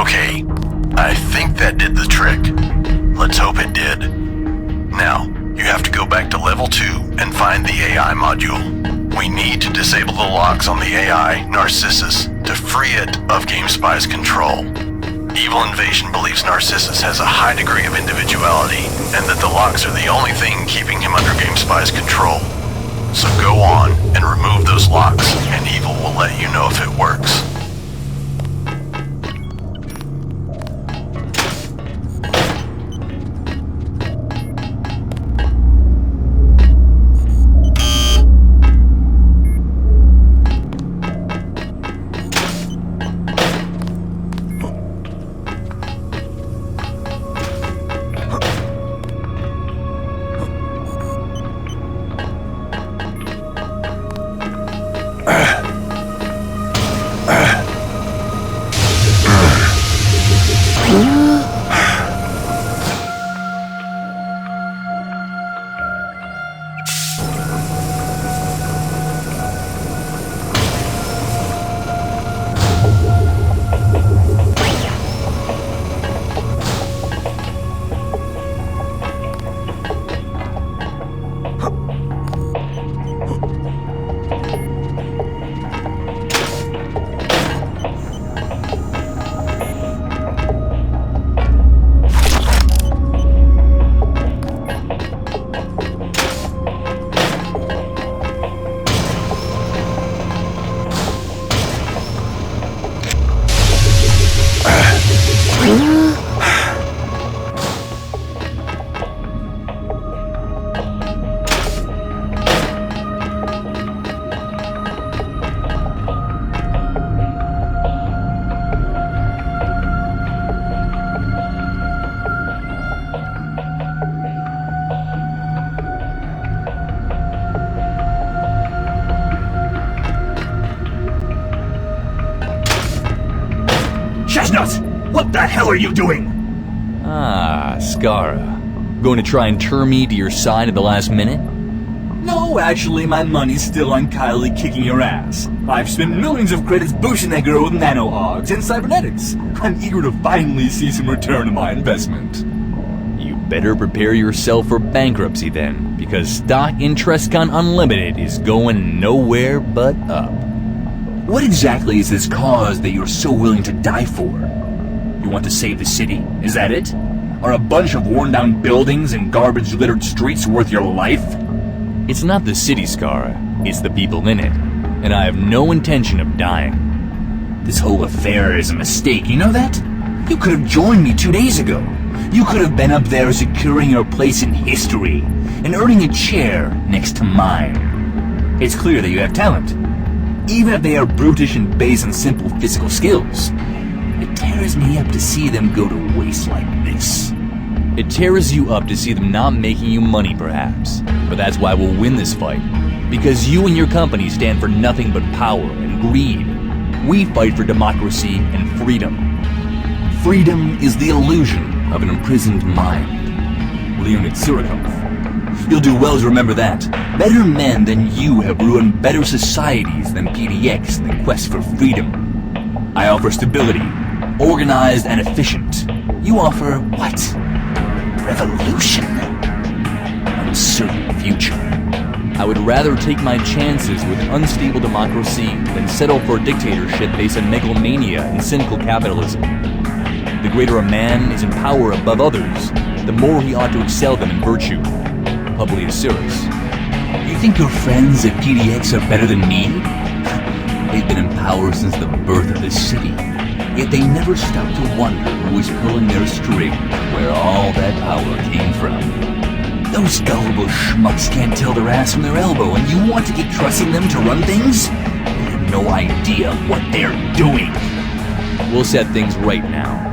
Okay, I think that did the trick. Let's hope it did. Now, you have to go back to level 2 and find the AI module. We need to disable the locks on the AI, Narcissus, to free it of GameSpy's control. Evil Invasion believes Narcissus has a high degree of individuality, and that the locks are the only thing keeping him under GameSpy's control. So go on and remove those locks, and Evil will let you know if it works. What the hell are you doing? Ah, Skara. Going to try and turn me to your side at the last minute? No, actually, my money's still on Kylie kicking your ass. I've spent millions of credits boosting that girl with nano-ogs and cybernetics. I'm eager to finally see some return on my investment. You better prepare yourself for bankruptcy then, because stock in Trescon Unlimited is going nowhere but up. What exactly is this cause that you're so willing to die for? You want to save the city? Is that it? Are a bunch of worn-down buildings and garbage-littered streets worth your life? It's not the city, Skara. It's the people in it. And I have no intention of dying. This whole affair is a mistake, you know that? You could have joined me 2 days ago. You could have been up there securing your place in history and earning a chair next to mine. It's clear that you have talent. Even if they are brutish and based on simple physical skills. It tears me up to see them go to waste like this. It tears you up to see them not making you money, perhaps. But that's why we'll win this fight. Because you and your company stand for nothing but power and greed. We fight for democracy and freedom. Freedom is the illusion of an imprisoned mind. Leonid Surikov. You'll do well to remember that. Better men than you have ruined better societies than PDX in the quest for freedom. I offer stability, organized and efficient. You offer what? Revolution. Uncertain future. I would rather take my chances with an unstable democracy than settle for a dictatorship based on megalomania and cynical capitalism. The greater a man is in power above others, the more he ought to excel them in virtue. Publius Syrus. You think your friends at PDX are better than me? They've been in power since the birth of this city, yet they never stop to wonder who was pulling their string, where all that power came from. Those gullible schmucks can't tell their ass from their elbow, and you want to keep trusting them to run things? They have no idea what they're doing. We'll set things right now.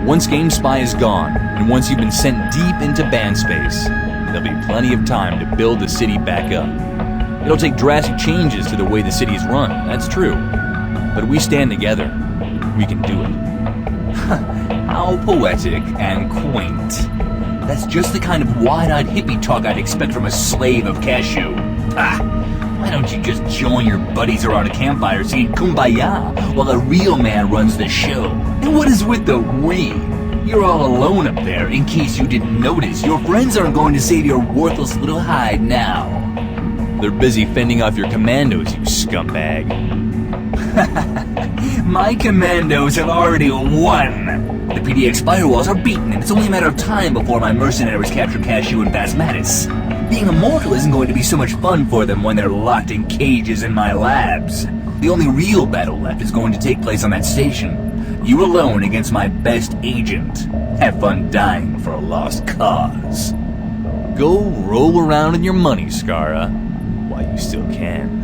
Once GameSpy is gone, and once you've been sent deep into ban space, there'll be plenty of time to build the city back up. It'll take drastic changes to the way the city is run, that's true. But we stand together. We can do it. How poetic and quaint. That's just the kind of wide-eyed hippie talk I'd expect from a slave of cashew. Why don't you just join your buddies around a campfire singing Kumbaya while a real man runs the show? And what is with the we? You're all alone up there, in case you didn't notice. Your friends aren't going to save your worthless little hide now. They're busy fending off your commandos, you scumbag. My commandos have already won. The PDX firewalls are beaten, and it's only a matter of time before my mercenaries capture Cashew and Basmatis. Being immortal isn't going to be so much fun for them when they're locked in cages in my labs. The only real battle left is going to take place on that station. You alone against my best agent. Have fun dying for a lost cause. Go roll around in your money, Skara, while you still can.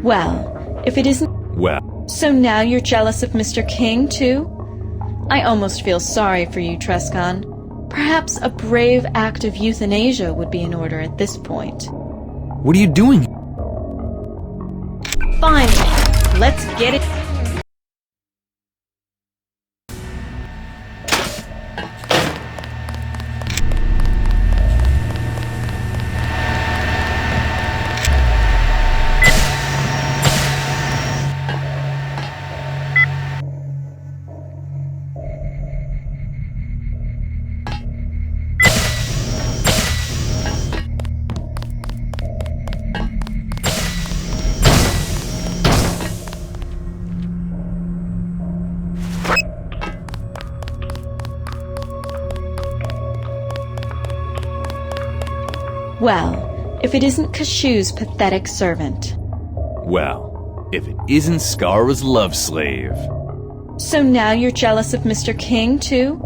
Well, if it isn't... Well, So now you're jealous of Mr. King, too? I almost feel sorry for you, Trescon. Perhaps a brave act of euthanasia would be in order at this point. what are you doing? Finally, let's get it... Well, if it isn't Kashew's pathetic servant. Well, if it isn't Skara's love slave. So now you're jealous of Mr. King, too?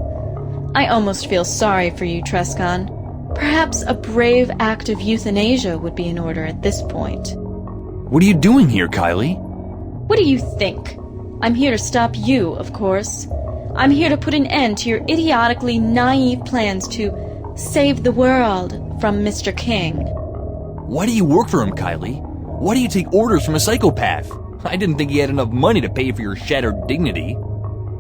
I almost feel sorry for you, Trescon. Perhaps a brave act of euthanasia would be in order at this point. What are you doing here, Kylie? What do you think? I'm here to stop you, of course. I'm here to put an end to your idiotically naive plans to save the world from Mr. King. Why do you work for him, Kylie? Why do you take orders from a psychopath? I didn't think he had enough money to pay for your shattered dignity.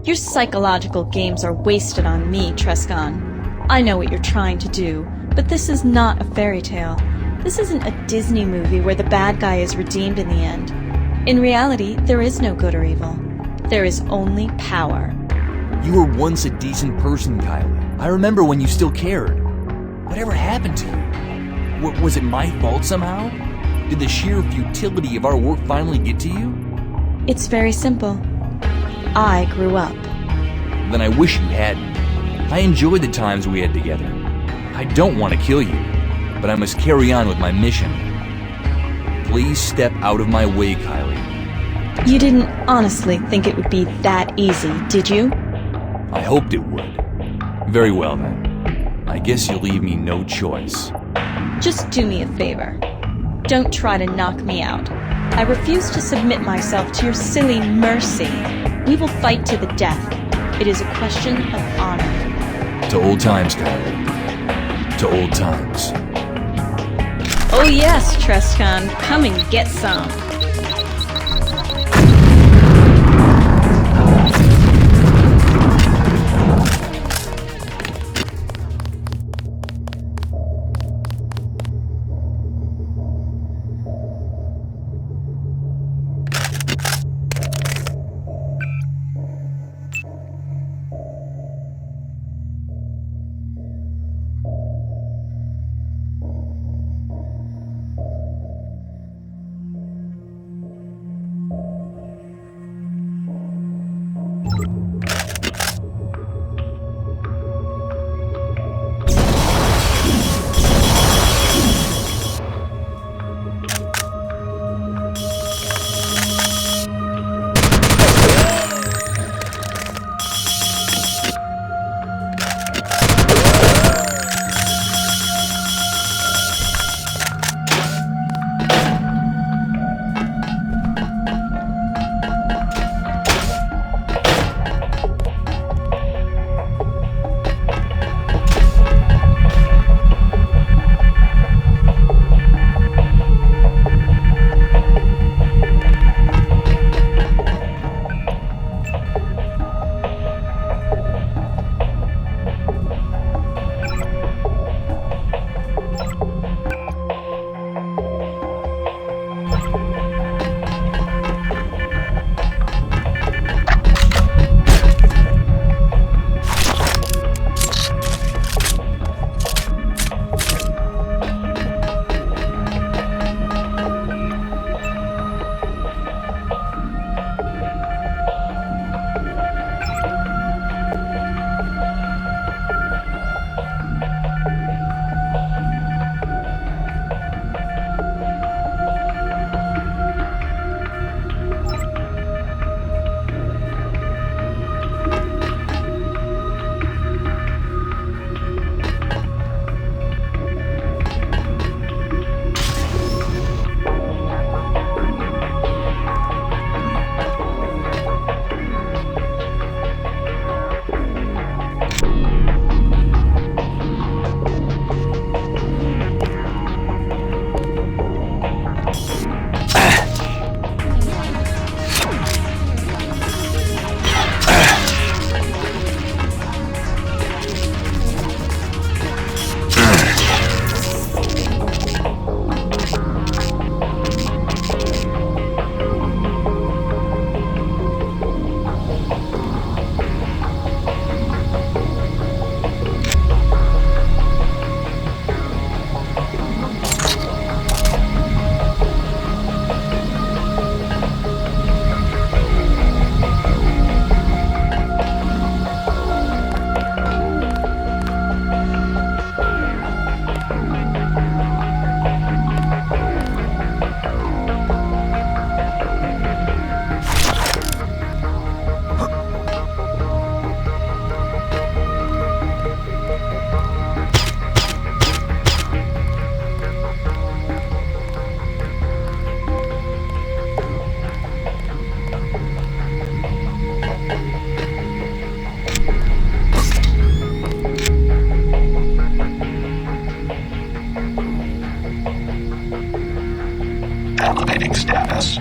Your psychological games are wasted on me, Trescon. I know what you're trying to do, but this is not a fairy tale. This isn't a Disney movie where the bad guy is redeemed in the end. In reality, there is no good or evil. There is only power. You were once a decent person, Kylie. I remember when you still cared. Whatever happened to you? Was it my fault somehow? Did the sheer futility of our work finally get to you? It's very simple. I grew up. Then I wish you hadn't. I enjoyed the times we had together. I don't want to kill you, but I must carry on with my mission. Please step out of my way, Kylie. You didn't honestly think it would be that easy, did you? I hoped it would. Very well then. I guess you'll leave me no choice. Just do me a favor. Don't try to knock me out. I refuse to submit myself to your silly mercy. We will fight to the death. It is a question of honor. To old times, Kylie. To old times. Oh yes, Trescon, come and get some. Elevating status.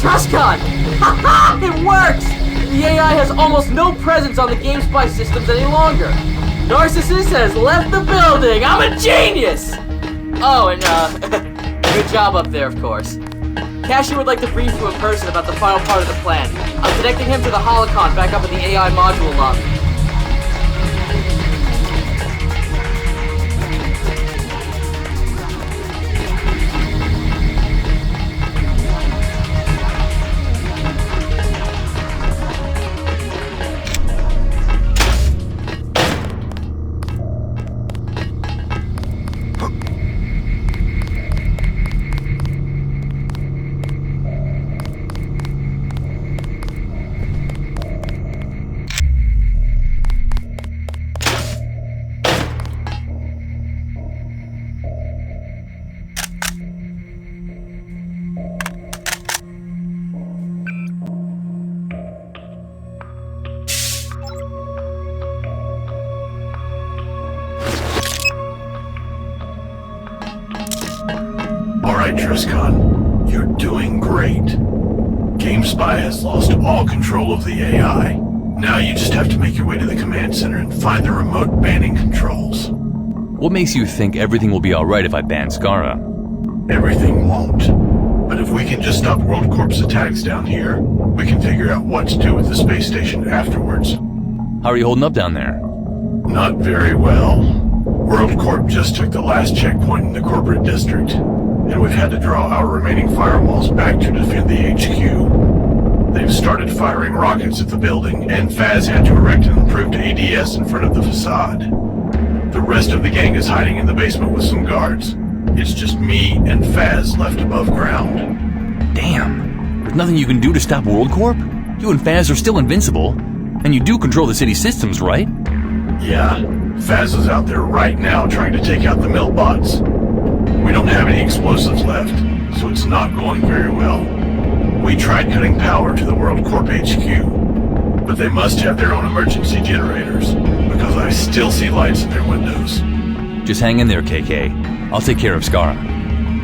Trustcon! Haha! It works! The AI has almost no presence on the GameSpy systems any longer. Narcissus has left the building! I'm a genius! Oh, and good job up there, of course. Cashew would like to brief you in person about the final part of the plan. I'm connecting him to the holocron back up in the AI module lobby. Alright, Triscon. You're doing great. GameSpy has lost all control of the AI. Now you just have to make your way to the command center and find the remote banning controls. What makes you think everything will be alright if I ban Skara? Everything won't. But if we can just stop WorldCorp's attacks down here, we can figure out what to do with the space station afterwards. How are you holding up down there? Not very well. WorldCorp just took the last checkpoint in the corporate district, and we've had to draw our remaining firewalls back to defend the HQ. They've started firing rockets at the building, and Faz had to erect an improved ADS in front of the facade. The rest of the gang is hiding in the basement with some guards. It's just me and Faz left above ground. Damn. There's nothing you can do to stop WorldCorp? You and Faz are still invincible. And you do control the city systems, right? Yeah, Faz is out there right now trying to take out the mill bots. We don't have any explosives left, so it's not going very well. We tried cutting power to the WorldCorp HQ, but they must have their own emergency generators, because I still see lights in their windows. Just hang in there, KK. I'll take care of Skara.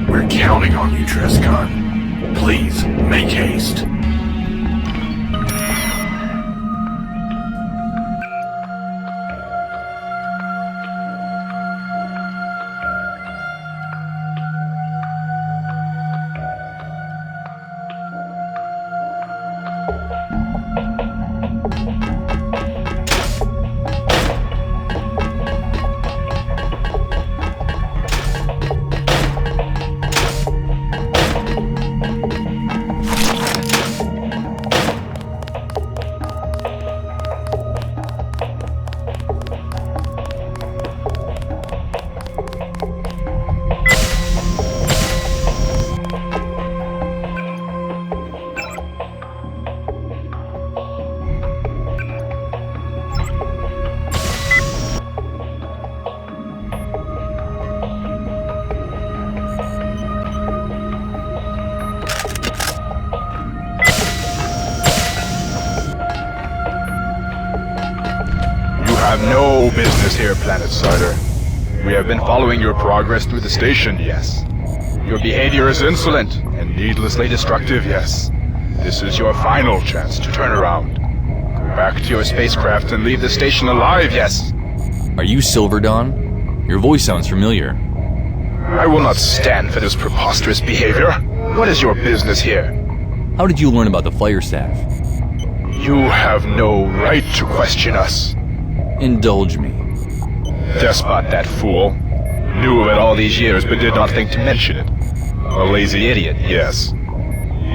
We're counting on you, Trescon. Please, make haste. business here, Planet Cider. We have been following your progress through the station, yes. Your behavior is insolent and needlessly destructive, yes. This is your final chance to turn around. Go back to your spacecraft and leave the station alive, yes. Are you Silver Dawn? Your voice sounds familiar. I will not stand for this preposterous behavior. What is your business here? How did you learn about the fire staff? You have no right to question us. Indulge me. Despot, that fool. Knew of it all these years, but did not think to mention it. A lazy idiot, yes.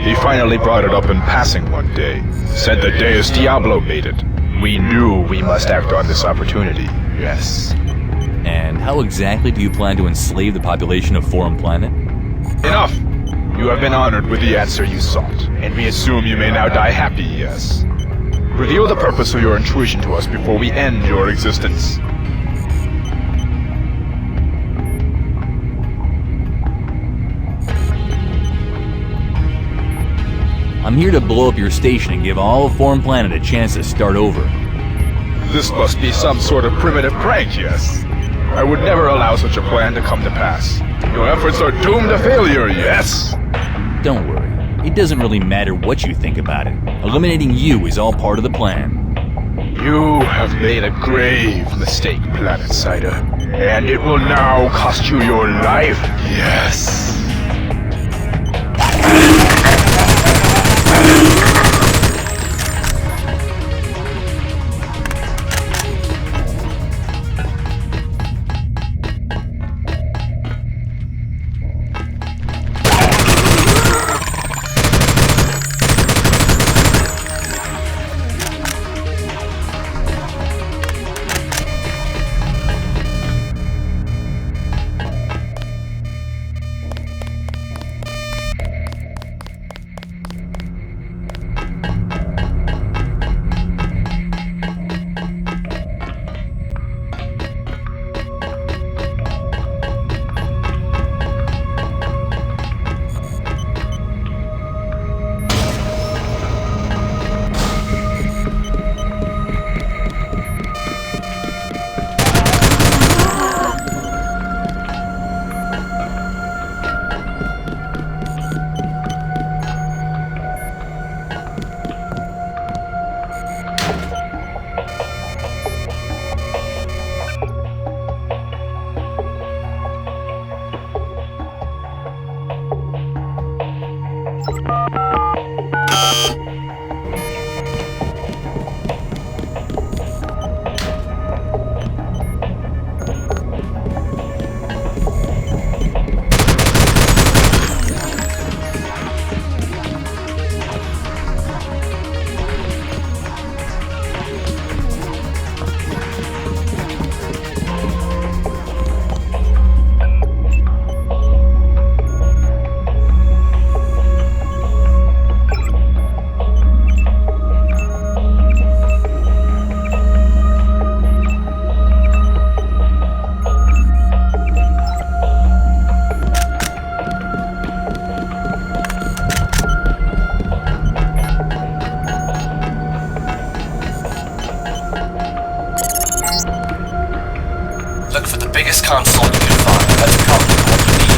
He finally brought it up in passing one day. Said the Deus Diablo made it. We knew we must act on this opportunity, yes. And how exactly do you plan to enslave the population of Forum Planet? Enough! You have been honored with the answer you sought, and we assume you may now die happy, yes. Reveal the purpose of your intrusion to us before we end your existence. I'm here to blow up your station and give all of Forum Planet a chance to start over. This must be some sort of primitive prank, yes. I would never allow such a plan to come to pass. Your efforts are doomed to failure, yes. Don't worry. It doesn't really matter what you think about it. Eliminating you is all part of the plan. You have made a grave mistake, Planet Cider. And it will now cost you your life, yes. Look for the biggest console you can find. That's probably what you need.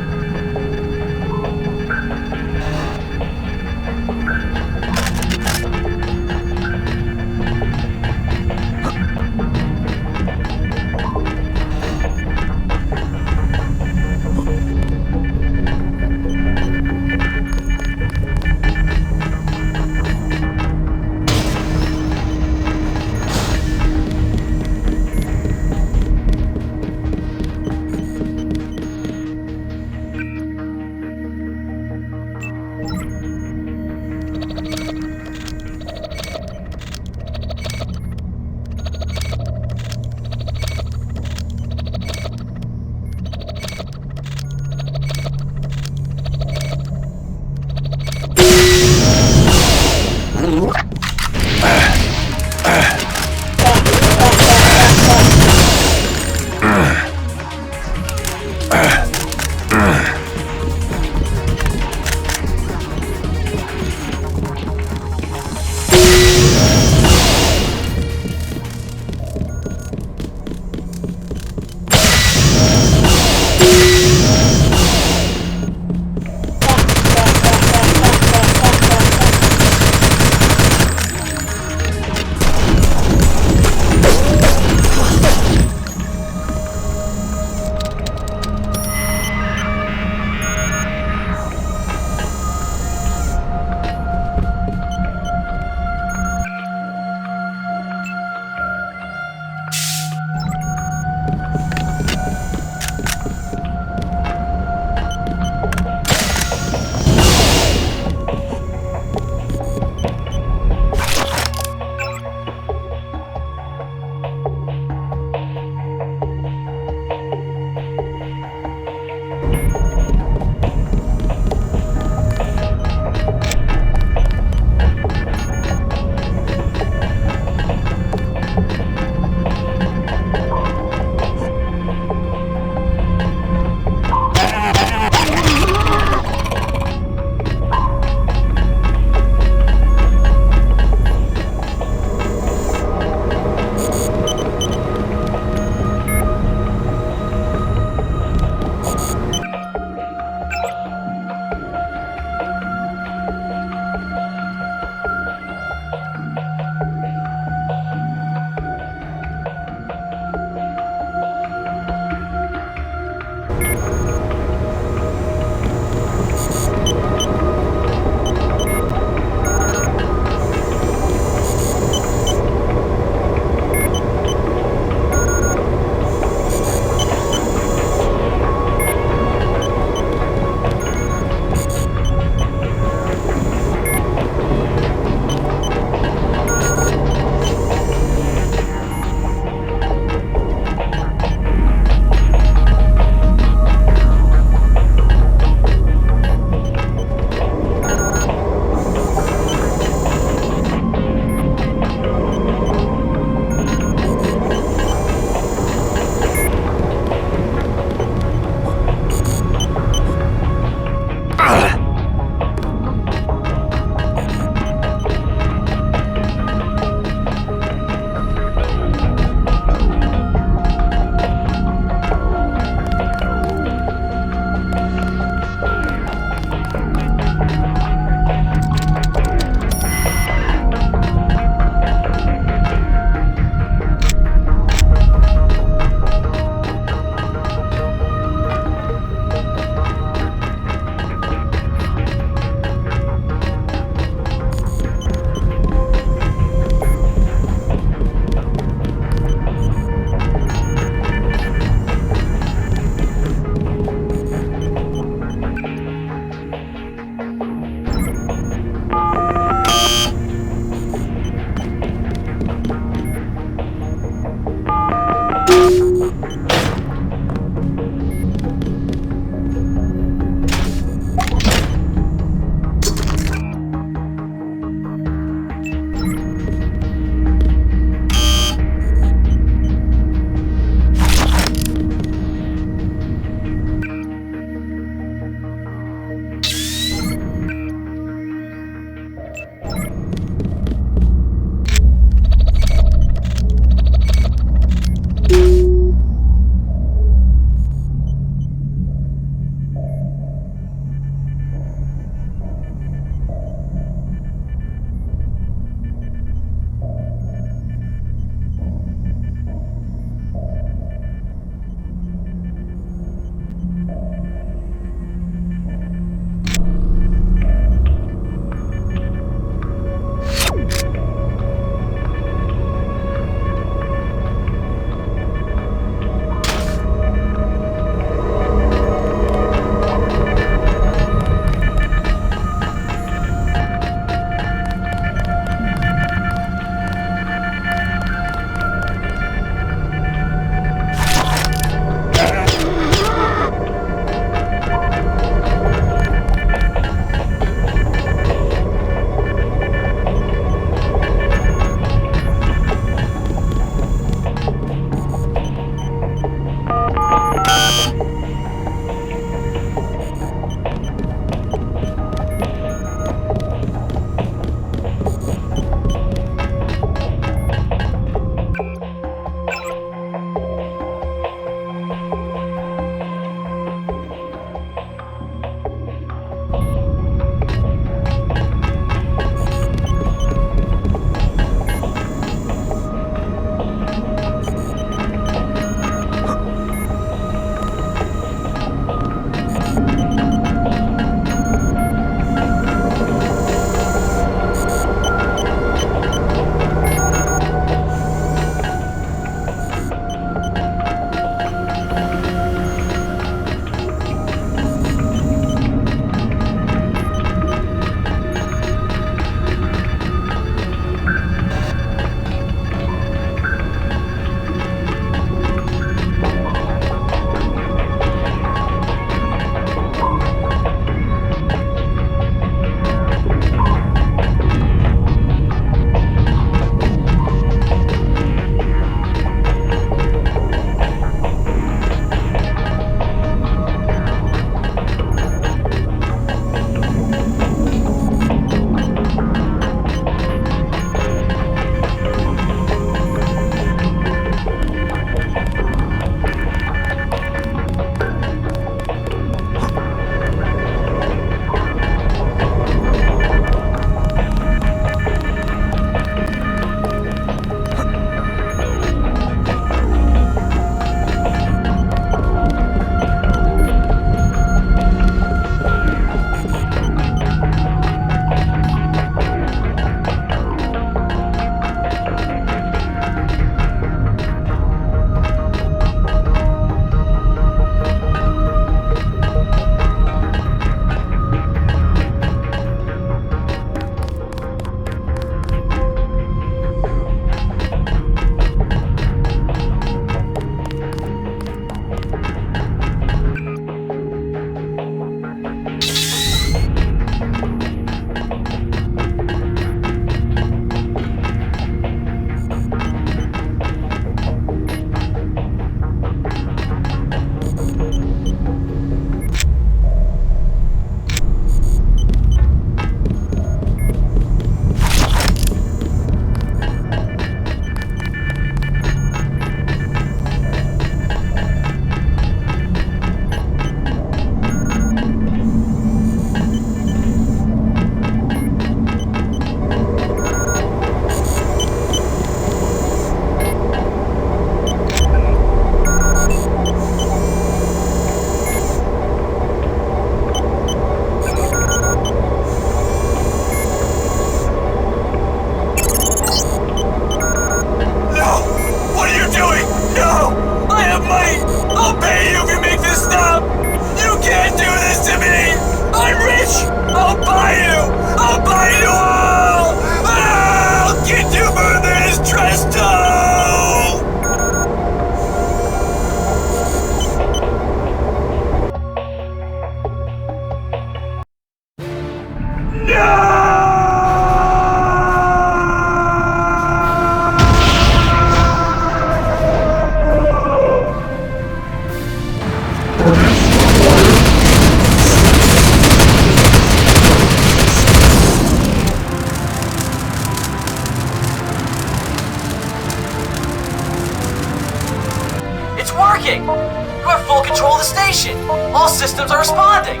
working! You have full control of the station! All systems are responding!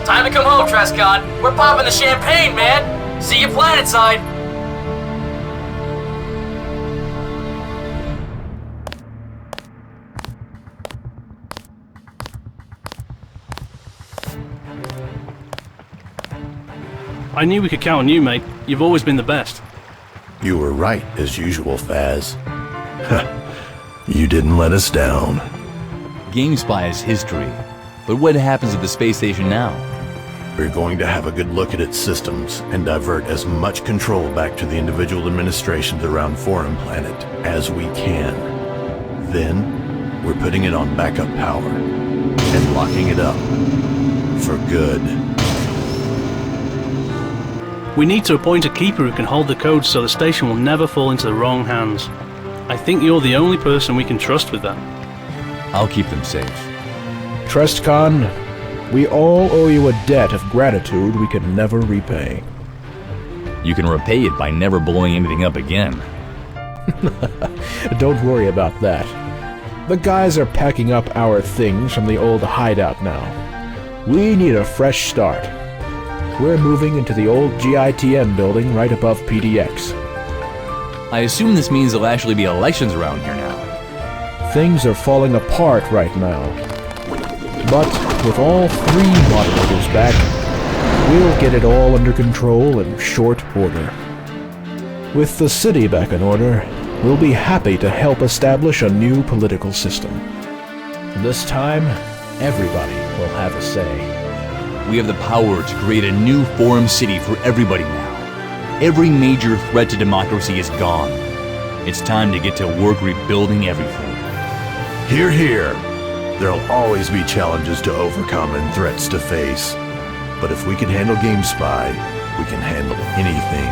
Time to come home, Trescott. We're popping the champagne, man! See you planetside! I knew we could count on you, mate. You've always been the best. You were right, as usual, Faz. You didn't let us down. GameSpy is history. But what happens at the space station now? We're going to have a good look at its systems and divert as much control back to the individual administrations around Foreign Planet as we can. Then, we're putting it on backup power and locking it up for good. We need to appoint a keeper who can hold the codes so the station will never fall into the wrong hands. I think you're the only person we can trust with that. I'll keep them safe. TrustCon, we all owe you a debt of gratitude we can never repay. You can repay it by never blowing anything up again. Don't worry about that. The guys are packing up our things from the old hideout now. We need a fresh start. We're moving into the old GITM building right above PDX. I assume this means there'll actually be elections around here now. Things are falling apart right now. But with all three moderators back, we'll get it all under control in short order. With the city back in order, we'll be happy to help establish a new political system. This time, everybody will have a say. We have the power to create a new forum city for everybody now. Every major threat to democracy is gone. It's time to get to work rebuilding everything. Hear, hear. There'll always be challenges to overcome and threats to face. But if we can handle GameSpy, we can handle anything.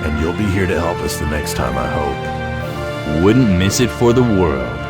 And you'll be here to help us the next time, I hope. Wouldn't miss it for the world.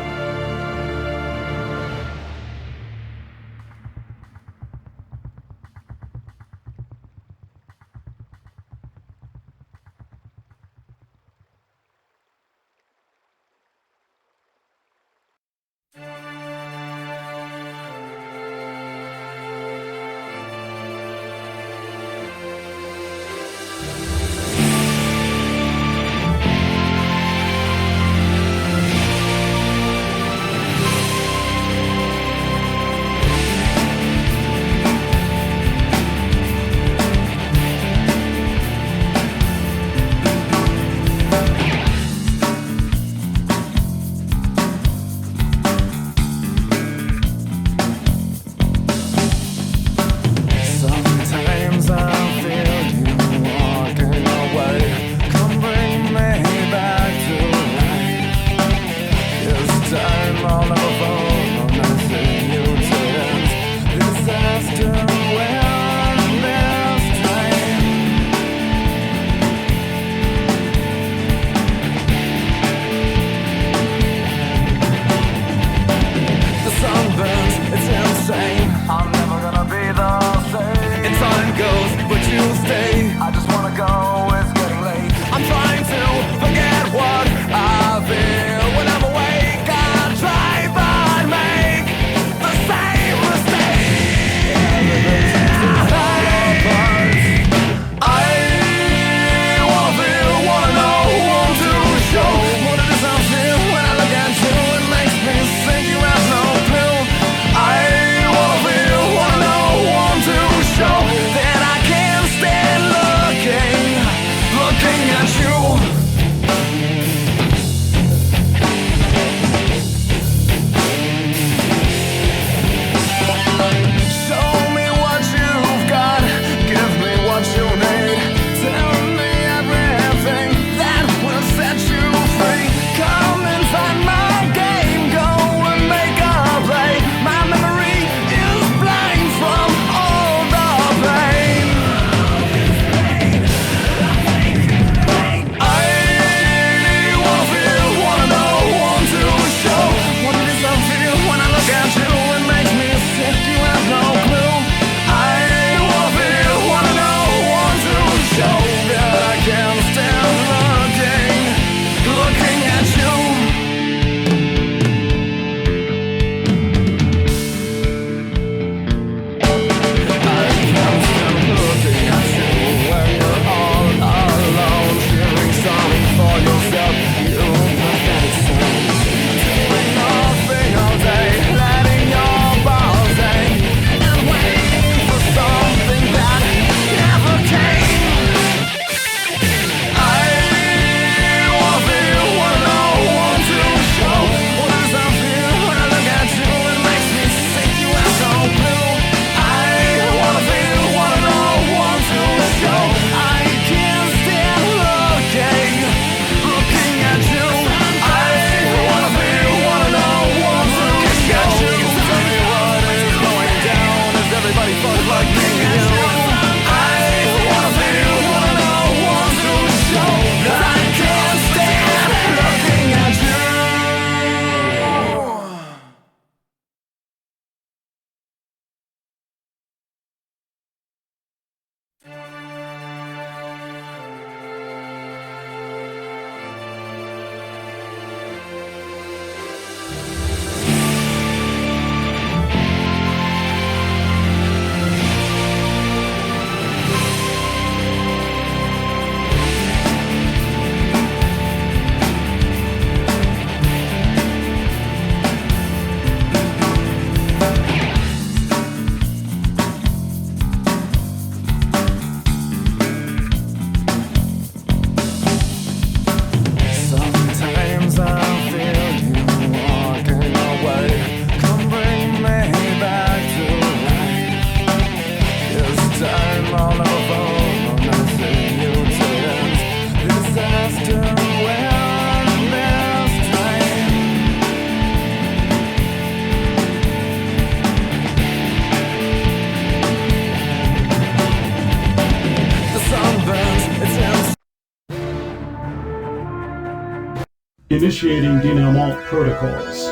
Initiating denouement protocols.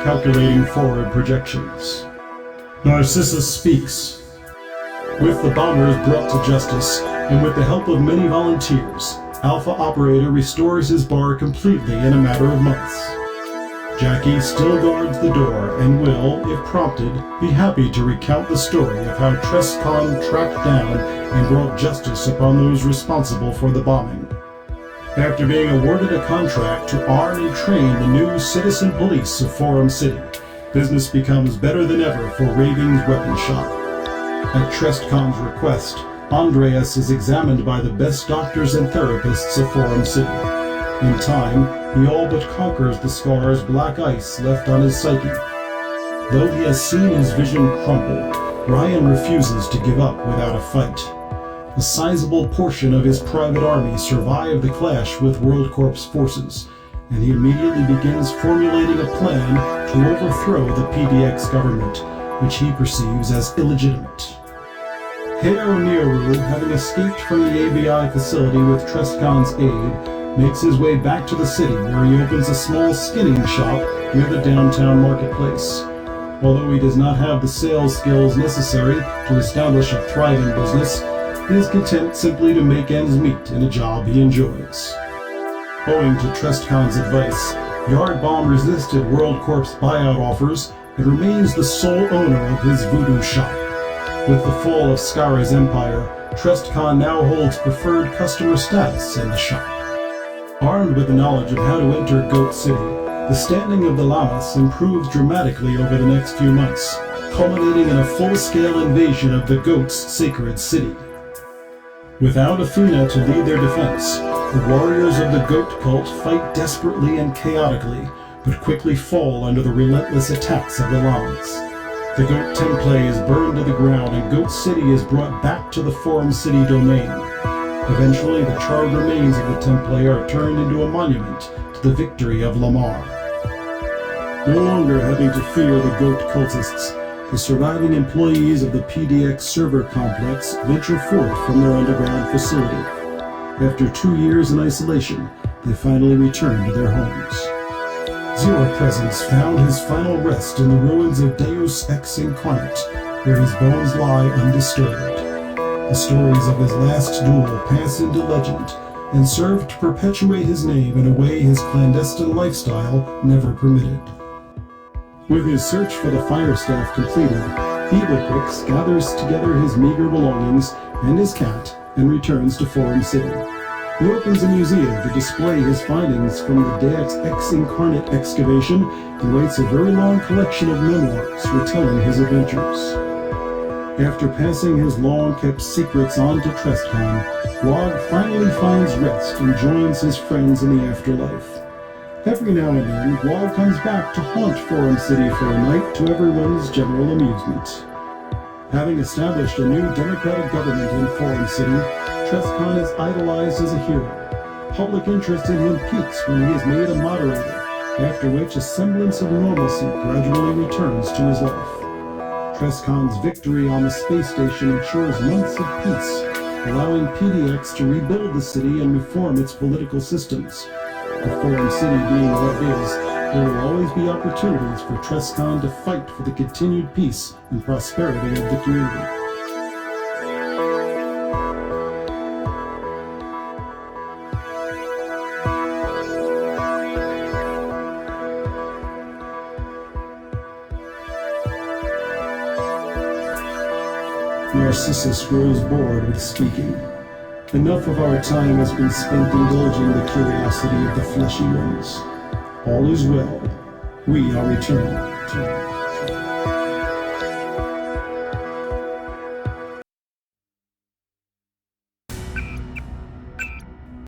Calculating forward projections. Narcissus speaks. With the bombers brought to justice, and with the help of many volunteers, Alpha Operator restores his bar completely in a matter of months. Jackie still guards the door and will, if prompted, be happy to recount the story of how Trescon tracked down and brought justice upon those responsible for the bombing. After being awarded a contract to arm and train the new citizen police of Forum City, business becomes better than ever for Raving's weapon shop. At Trescon's request, Andreas is examined by the best doctors and therapists of Forum City. In time, he all but conquers the scar's black ice left on his psyche. Though he has seen his vision crumble, Ryan refuses to give up without a fight. A sizable portion of his private army survive the clash with WorldCorp's forces, and he immediately begins formulating a plan to overthrow the PDX government, which he perceives as illegitimate. Heo Nearu, having escaped from the ABI facility with Trescon's aid, makes his way back to the city where he opens a small skinning shop near the downtown marketplace. Although he does not have the sales skills necessary to establish a thriving business, he is content simply to make ends meet in a job he enjoys. Owing to Trescon's advice, Yardbomb resisted WorldCorp's buyout offers and remains the sole owner of his voodoo shop. With the fall of Skara's empire, Trescon now holds preferred customer status in the shop. Armed with the knowledge of how to enter Goat City, the standing of the Llamas improves dramatically over the next few months, culminating in a full-scale invasion of the Goat's sacred city. Without Athena to lead their defense, the warriors of the Goat cult fight desperately and chaotically, but quickly fall under the relentless attacks of the Llamas. The Goat Temple is burned to the ground and Goat City is brought back to the Forum City domain. Eventually, the charred remains of the Temple are turned into a monument to the victory of Lamar. No longer having to fear the Goat cultists, the surviving employees of the PDX server complex venture forth from their underground facility. After 2 years in isolation, they finally return to their homes. Zero Presence found his final rest in the ruins of Deus Ex Incarnate, where his bones lie undisturbed. The stories of his last duel pass into legend and serve to perpetuate his name in a way his clandestine lifestyle never permitted. With his search for the fire staff completed, Evilquix gathers together his meager belongings and his cat and returns to Forum City. He opens a museum to display his findings from the Deus Ex Incarnate excavation and writes a very long collection of memoirs retelling his adventures. After passing his long-kept secrets on to Trescon, Wog finally finds rest and joins his friends in the afterlife. Every now and then, Wog comes back to haunt Forum City for a night to everyone's general amusement. Having established a new democratic government in Forum City, Trescon is idolized as a hero. Public interest in him peaks when he is made a moderator, after which a semblance of normalcy gradually returns to his life. Trescon's victory on the space station ensures months of peace, allowing PDX to rebuild the city and reform its political systems. The Forum City being what it is, there will always be opportunities for Trescon to fight for the continued peace and prosperity of the community. Narcissus grows bored with speaking. Enough of our time has been spent indulging the curiosity of the fleshy ones. All is well. We are returning.